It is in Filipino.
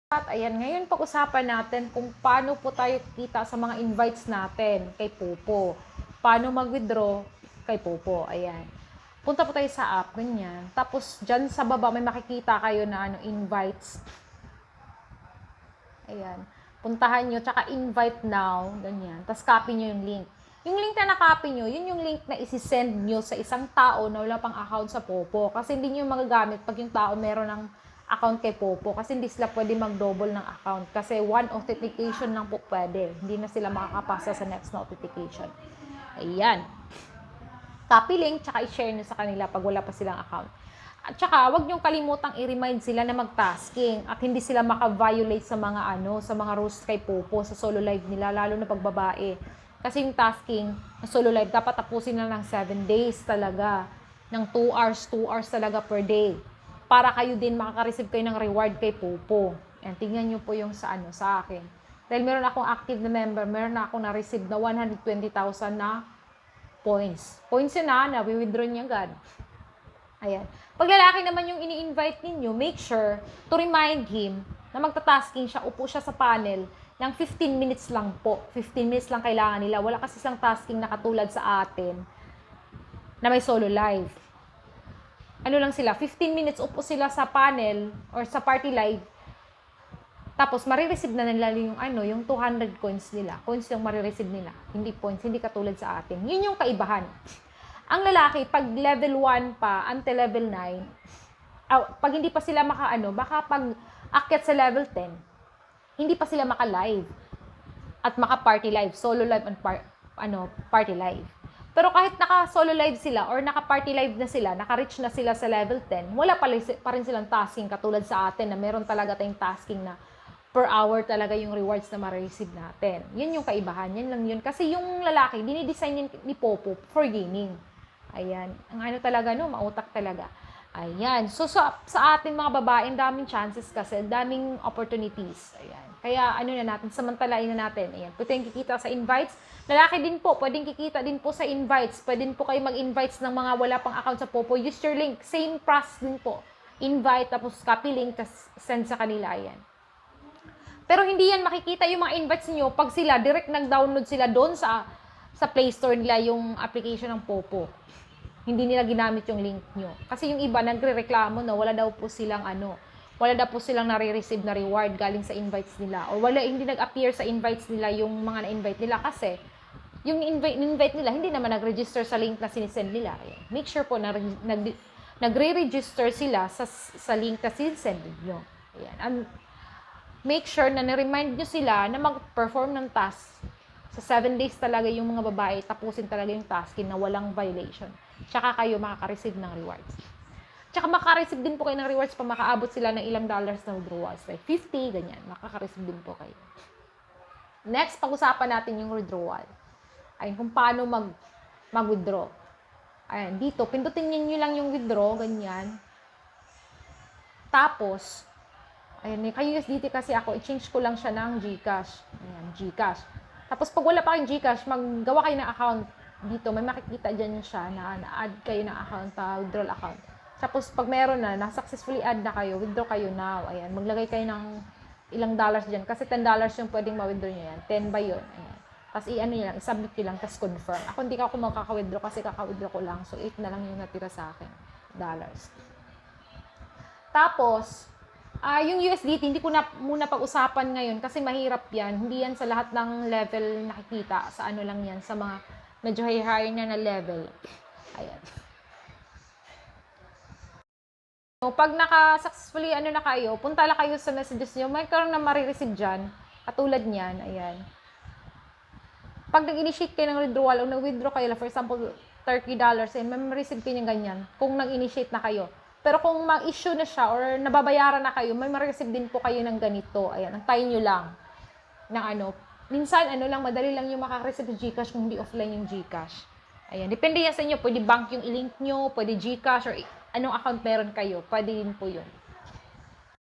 At ayan, ngayon pag-usapan natin kung paano po tayo kita sa mga invites natin kay Popo. Paano mag-withdraw kay Popo. Ayan. Punta po tayo sa app, ganyan. Tapos, dyan sa baba, may makikita kayo na invites. Ayan. Puntahan nyo, tsaka invite now, ganyan. Tapos, copy nyo yung link. Yung link na na-copy nyo, yun yung link na isi-send nyo sa isang tao na wala pang account sa Popo. Kasi hindi nyo magagamit pag yung tao meron ng account kay Popo. Kasi hindi sila pwede mag-double ng account. Kasi one authentication lang po pwede. Hindi na sila makakapasa sa next na authentication. Ayan. Copy link, tsaka i-share nyo sa kanila pag wala pa silang account. At saka, wag niyong kalimutang i-remind sila na mag-tasking at hindi sila maka-violate sa mga sa mga rules kay Popo sa solo live nila, lalo na pag babae. Kasi yung tasking na solo live, dapat tapusin na ng 7 days talaga. Ng 2 hours talaga per day. Para kayo din makaka-receive kayo ng reward kay Popo. Yan, tingnan nyo po yung sa akin. Dahil meron akong active na member, meron na akong na-receive na 120,000 na points. Points yun na-withdraw niya agad. Ayan. Pag lalaki naman yung ini-invite ninyo, make sure to remind him na magta-tasking siya, upo siya sa panel ng 15 minutes lang po. 15 minutes lang kailangan nila. Wala kasi isang tasking na katulad sa atin na may solo live. Ano lang sila, 15 minutes upo sila sa panel or sa party live. Tapos, marireceive na nila yung 200 coins nila. Coins yung marireceive nila. Hindi points, hindi katulad sa atin. Yun yung kaibahan. Ang lalaki, pag level 1 pa, until level 9, pag hindi pa sila baka pag akyat sa level 10, hindi pa sila maka-live at maka-party live, solo live and party live. Pero kahit naka-solo live sila or naka-party live na sila, naka-reach na sila sa level 10, wala pa rin silang tasking katulad sa atin na meron talaga tayong tasking na per hour talaga yung rewards na ma-receive natin. Yun yung kaibahan, yan lang yun. Kasi yung lalaki, dinidesign ni Popo for gaming. Ayan. Ang talaga, mautak talaga. Ayan. So, sa ating mga babae, daming chances kasi, daming opportunities. Ayan. Kaya, samantalain na natin. Ayan. Pwedeng kikita sa invites. Lalaki din po, pwedeng kikita din po sa invites. Pwedeng po kayo mag-invites ng mga wala pang account sa Popo. Use your link. Same process din po. Invite, tapos copy link, tapos send sa kanila. Ayan. Pero hindi yan makikita yung mga invites niyo pag sila, direct nag-download sila doon sa Play Store nila yung application ng Popo. Hindi nila ginamit yung link nyo. Kasi yung iba, nagre-reklamo na wala daw po silang nare-receive na reward galing sa invites nila. O hindi nag-appear sa invites nila yung mga na-invite nila kasi yung invite nila, hindi naman nag-register sa link na sinisend nila. Ayan. Make sure po na nagre-register sila sa link na sinisend nyo. Ayan. And make sure na na-remind nyo sila na mag-perform ng task. Sa 7 days talaga yung mga babae, tapusin talaga yung tasking na walang violation. Tsaka kayo makaka-receive ng rewards. Tsaka makaka-receive din po kayo ng rewards pag makaabot sila ng ilang dollars na withdrawals. Like 50, ganyan. Makaka-receive din po kayo. Next, pag-usapan natin yung withdrawal. Ayun, kung paano mag-withdraw. Ayan, dito, pindutin nyo lang yung withdraw, ganyan. Tapos, ayan, kay USDT kasi ako, i-change ko lang siya ng GCash. Ayan, GCash. Tapos, pag wala pa kayong GCash, maggawa kayo ng account. Dito, may makikita dyan siya na na-add kayo ng account, withdrawal account. Tapos, pag meron na successfully add na kayo, withdraw kayo now. Ayan, maglagay kayo ng ilang dollars dyan. Kasi $10 yung pwedeng ma-withdraw nyo yan. 10 ba yun? Ayan. Tapos, i-submit nyo lang, tapos confirm. Ako, hindi ako makaka-withdraw kasi kaka-withdraw ko lang. So, 8 na lang yung natira sa akin. Dollars. Tapos, yung USDT, hindi ko na muna pag-usapan ngayon kasi mahirap yan. Hindi yan sa lahat ng level nakikita. Sa lang yan, sa mga medyo high na level. Ayan. So, pag naka-successfully na kayo, punta lang kayo sa messages nyo, may karoon na marireceive dyan. Katulad niyan, ayan. Pag nag-initiate kayo ng withdrawal o nag-withdraw kayo, for example, $30, may ma-receive kayo ng ganyan kung nag-initiate na kayo. Pero kung mag-issue na siya or nababayaran na kayo, may ma-receive din po kayo ng ganito. Ayan, antayin nyo lang. Minsan, lang, madali lang yung makaka-receive ng GCash kung hindi offline yung GCash. Ayan, depende yan sa inyo. Pwede bank yung i-link nyo, pwede GCash or anong account meron kayo. Pwede din po yun.